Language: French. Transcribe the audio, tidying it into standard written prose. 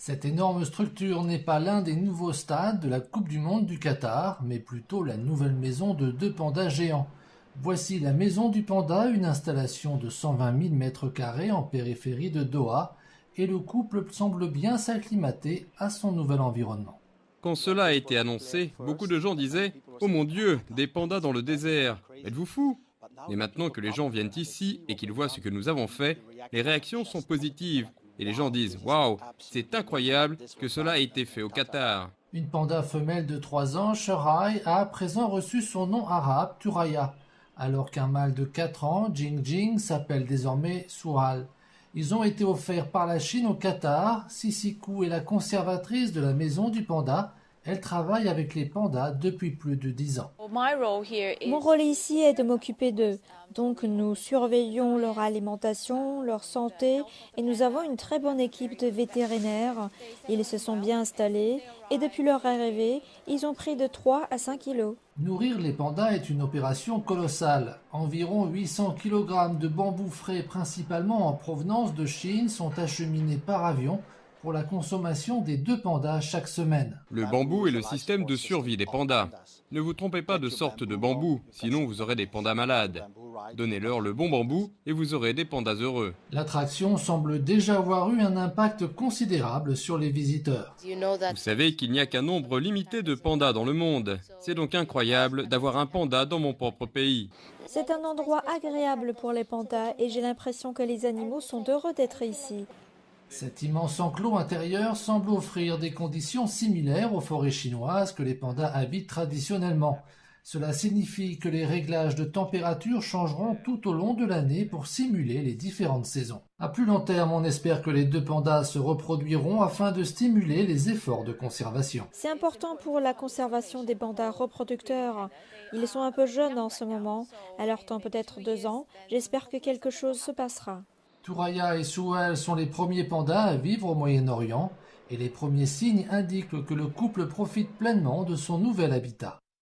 Cette énorme structure n'est pas l'un des nouveaux stades de la Coupe du Monde du Qatar, mais plutôt la nouvelle maison de 2 pandas géants. Voici la Maison du Panda, une installation de 120 000 mètres carrés en périphérie de Doha, et le couple semble bien s'acclimater à son nouvel environnement. Quand cela a été annoncé, beaucoup de gens disaient « Oh mon Dieu, des pandas dans le désert, êtes-vous fous ?» Mais maintenant que les gens viennent ici et qu'ils voient ce que nous avons fait, les réactions sont positives. Et les gens disent « Waouh, c'est incroyable que cela ait été fait au Qatar !» Une panda femelle de 3 ans, Shahrai, a à présent reçu son nom arabe, Thuraya, alors qu'un mâle de 4 ans, Jingjing, s'appelle désormais Souhal. Ils ont été offerts par la Chine au Qatar. Sisikou est la conservatrice de la Maison du Panda. Elle travaille avec les pandas depuis plus de 10 ans. Mon rôle ici est de m'occuper d'eux. Donc nous surveillons leur alimentation, leur santé et nous avons une très bonne équipe de vétérinaires. Ils se sont bien installés et depuis leur arrivée, ils ont pris de 3 à 5 kilos. Nourrir les pandas est une opération colossale. Environ 800 kg de bambou frais, principalement en provenance de Chine, sont acheminés par avion pour la consommation des 2 pandas chaque semaine. Le bambou est le système de survie des pandas. Ne vous trompez pas de sorte de bambou, sinon vous aurez des pandas malades. Donnez-leur le bon bambou et vous aurez des pandas heureux. L'attraction semble déjà avoir eu un impact considérable sur les visiteurs. Vous savez qu'il n'y a qu'un nombre limité de pandas dans le monde. C'est donc incroyable d'avoir un panda dans mon propre pays. C'est un endroit agréable pour les pandas et j'ai l'impression que les animaux sont heureux d'être ici. Cet immense enclos intérieur semble offrir des conditions similaires aux forêts chinoises que les pandas habitent traditionnellement. Cela signifie que les réglages de température changeront tout au long de l'année pour simuler les différentes saisons. À plus long terme, on espère que les 2 pandas se reproduiront afin de stimuler les efforts de conservation. C'est important pour la conservation des pandas reproducteurs. Ils sont un peu jeunes en ce moment, à leur temps peut-être 2 ans. J'espère que quelque chose se passera. Thuraya et Souhel sont les premiers pandas à vivre au Moyen-Orient et les premiers signes indiquent que le couple profite pleinement de son nouvel habitat.